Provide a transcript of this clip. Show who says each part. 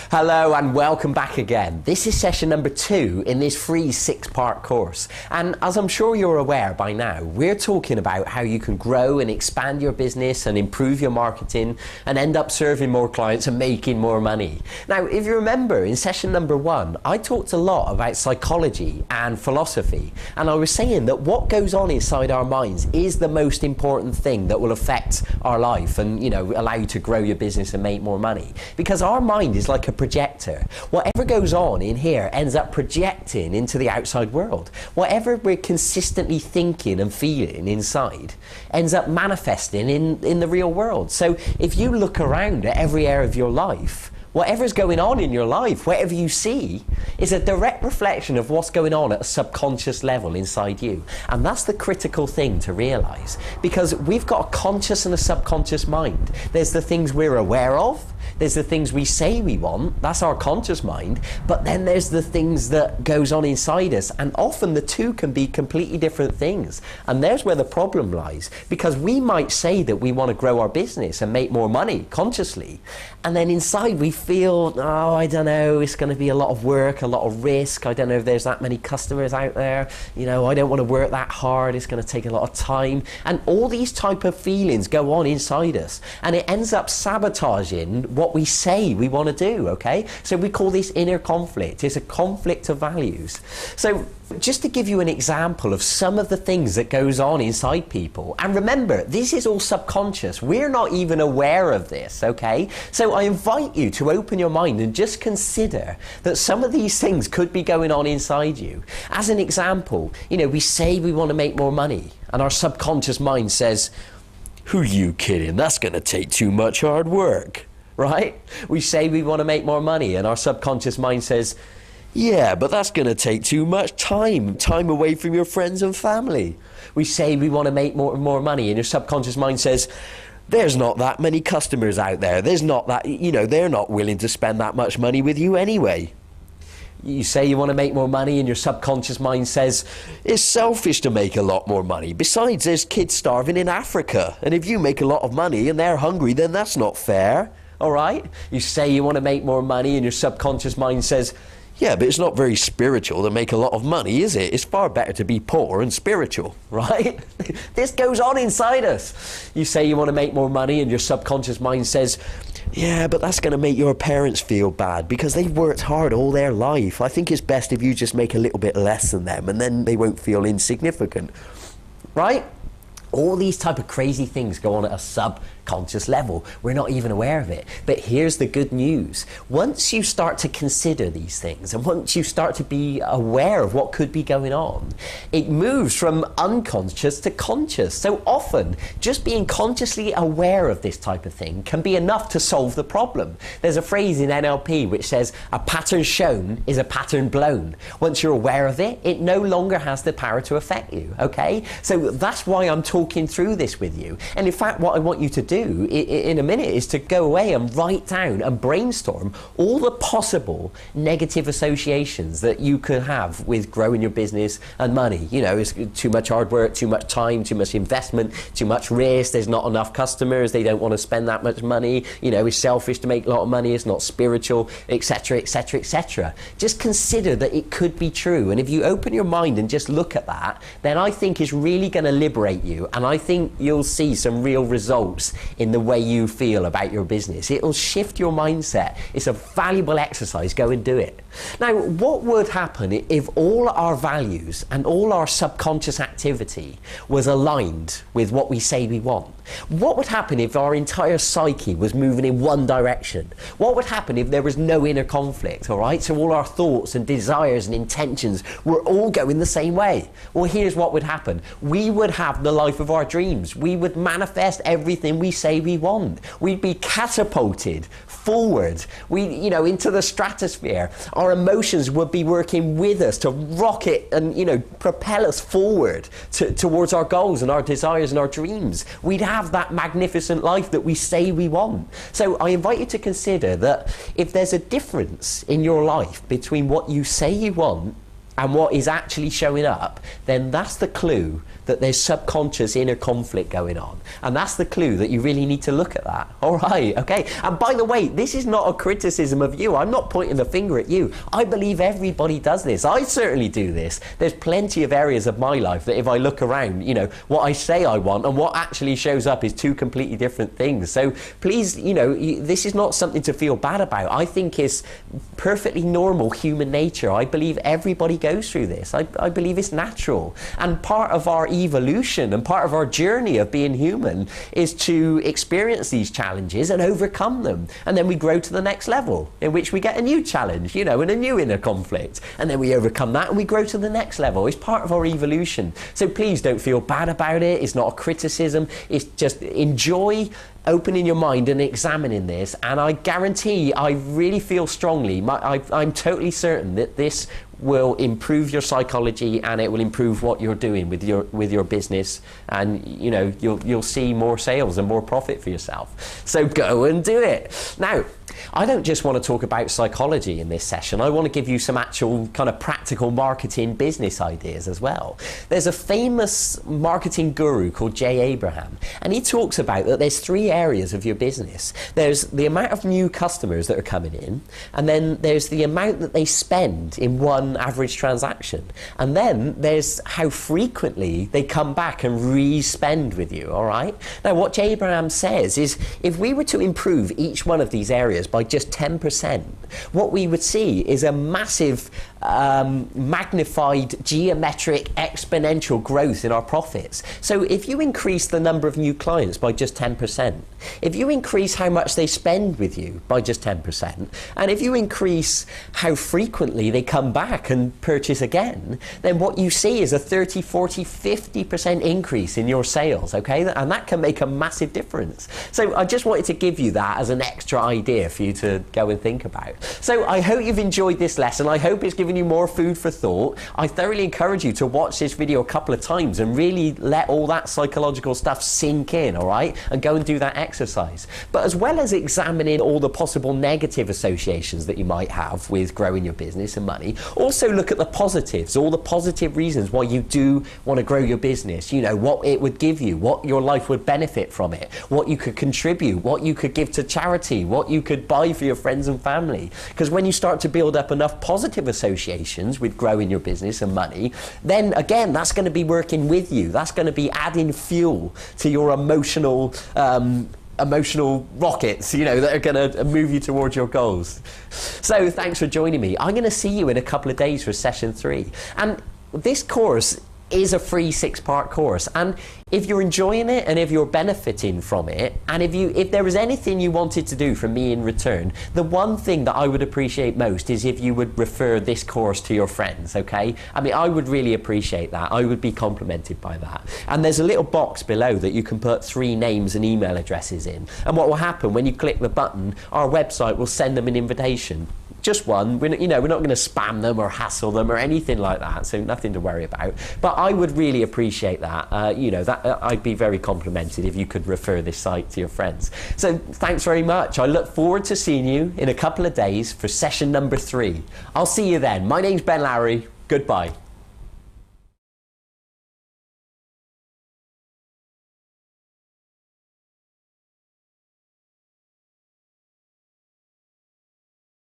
Speaker 1: Hello and welcome back again. This is session number 2 in this free 6-part course. And as I'm sure you're aware by now, we're talking about how you can grow and expand your business and improve your marketing and end up serving more clients and making more money. Now, if you remember in session number 1, I talked a lot about psychology and philosophy. And I was saying that what goes on inside our minds is the most important thing that will affect our life and, allow you to grow your business and make more money. Because our mind is like a projector. Whatever goes on in here ends up projecting into the outside world. Whatever we're consistently thinking and feeling inside ends up manifesting in the real world. So if you look around at every area of your life, whatever's going on in your life, whatever you see, is a direct reflection of what's going on at a subconscious level inside you. And that's the critical thing to realize, because we've got a conscious and a subconscious mind. There's the things we're aware of, there's the things we say we want, that's our conscious mind, but then there's the things that goes on inside us, and often the two can be completely different things. And there's where the problem lies, because we might say that we want to grow our business and make more money consciously, and then inside we feel, oh, I don't know, it's going to be a lot of work, a lot of risk, I don't know if there's that many customers out there, I don't want to work that hard, it's going to take a lot of time, and all these type of feelings go on inside us, and it ends up sabotaging what we say we want to do, okay? So we call this inner conflict. It's a conflict of values. So just to give you an example of some of the things that goes on inside people, and remember, this is all subconscious. We're not even aware of this, okay? So I invite you to open your mind and just consider that some of these things could be going on inside you. As an example, we say we want to make more money, and our subconscious mind says, "Who you kidding? That's going to take too much hard work." Right? We say we want to make more money, and our subconscious mind says, "Yeah, but that's going to take too much time away from your friends and family." We say we want to make more money, and your subconscious mind says, "There's not that many customers out there. There's not that, they're not willing to spend that much money with you anyway." You say you want to make more money, and your subconscious mind says, "It's selfish to make a lot more money. Besides, there's kids starving in Africa, and if you make a lot of money and they're hungry, then that's not fair." All right? You say you want to make more money, and your subconscious mind says, "Yeah, but it's not very spiritual to make a lot of money, is it? It's far better to be poor and spiritual," right? This goes on inside us. You say you want to make more money, and your subconscious mind says, "Yeah, but that's going to make your parents feel bad because they've worked hard all their life. I think it's best if you just make a little bit less than them, and then they won't feel insignificant," right? All these type of crazy things go on at a subconscious level. We're not even aware of it. But here's the good news. Once you start to consider these things, and once you start to be aware of what could be going on, it moves from unconscious to conscious. So often, just being consciously aware of this type of thing can be enough to solve the problem. There's a phrase in NLP which says, "A pattern shown is a pattern blown." Once you're aware of it, it no longer has the power to affect you, okay? So that's why I'm talking through this with you. And in fact, what I want you to do in a minute is to go away and write down and brainstorm all the possible negative associations that you could have with growing your business and money. It's too much hard work, too much time, too much investment, too much risk, there's not enough customers, they don't want to spend that much money, it's selfish to make a lot of money, it's not spiritual, etc., etc., etc. Just consider that it could be true, and if you open your mind and just look at that, then I think it's really going to liberate you. And I think you'll see some real results in the way you feel about your business. It'll shift your mindset. It's a valuable exercise. Go and do it. Now, what would happen if all our values and all our subconscious activity was aligned with what we say we want? What would happen if our entire psyche was moving in one direction? What would happen if there was no inner conflict, all right? So all our thoughts and desires and intentions were all going the same way. Well, here's what would happen. We would have the life of our dreams. We would manifest everything we say we want. We'd be catapulted forward, into the stratosphere. Our emotions would be working with us to rocket and, propel us forward towards our goals and our desires and our dreams. We'd have that magnificent life that we say we want. So I invite you to consider that if there's a difference in your life between what you say you want and what is actually showing up, then that's the clue that there's subconscious inner conflict going on. And that's the clue that you really need to look at that. All right, okay. And by the way, this is not a criticism of you. I'm not pointing the finger at you. I believe everybody does this. I certainly do this. There's plenty of areas of my life that if I look around, you know, what I say I want and what actually shows up is two completely different things. So please, you know, this is not something to feel bad about. I think it's perfectly normal human nature. I believe everybody goes through this. I believe it's natural. And part of our evolution and part of our journey of being human is to experience these challenges and overcome them. And then we grow to the next level in which we get a new challenge, you know, and a new inner conflict. And then we overcome that and we grow to the next level. It's part of our evolution. So please don't feel bad about it. It's not a criticism. It's just enjoy opening your mind and examining this, and I guarantee, I really feel strongly, I'm totally certain that this will improve your psychology and it will improve what you're doing with your business, and you know, you'll see more sales and more profit for yourself. So go and do it. Now, I don't just want to talk about psychology in this session. I want to give you some actual kind of practical marketing business ideas as well. There's a famous marketing guru called Jay Abraham, and he talks about that there's three areas of your business. There's the amount of new customers that are coming in, and then there's the amount that they spend in one average transaction, and then there's how frequently they come back and re-spend with you, all right? Now, what Jay Abraham says is if we were to improve each one of these areas by just 10%, what we would see is a massive magnified geometric exponential growth in our profits. So if you increase the number of new clients by just 10%, if you increase how much they spend with you by just 10%, and if you increase how frequently they come back and purchase again, then what you see is a 30, 40, 50% increase in your sales, okay? And that can make a massive difference. So I just wanted to give you that as an extra idea for you to go and think about. So I hope you've enjoyed this lesson. I hope it's given you more food for thought. I thoroughly encourage you to watch this video a couple of times and really let all that psychological stuff sink in, all right? And go and do that exercise. But as well as examining all the possible negative associations that you might have with growing your business and money, also look at the positives, all the positive reasons why you do want to grow your business. You know, what it would give you, what your life would benefit from it, what you could contribute, what you could give to charity, what you could buy for your friends and family. Because when you start to build up enough positive associations with growing your business and money, then again, that's going to be working with you. That's going to be adding fuel to your emotional rockets, you know, that are going to move you towards your goals. So thanks for joining me. I'm going to see you in a couple of days for session 3. And this course is a free 6-part course, and if you're enjoying it and if you're benefiting from it, and if there was anything you wanted to do from me in return, the one thing that I would appreciate most is if you would refer this course to your friends, okay? I mean, I would really appreciate that. I would be complimented by that. And there's a little box below that you can put 3 names and email addresses in, and what will happen when you click the button, our website will send them an invitation. Just one. We're not going to spam them or hassle them or anything like that, so nothing to worry about. But I would really appreciate that. You know, that I'd be very complimented if you could refer this site to your friends. So thanks very much. I look forward to seeing you in a couple of days for session number 3. I'll see you then. My name's Ben Lowry. Goodbye.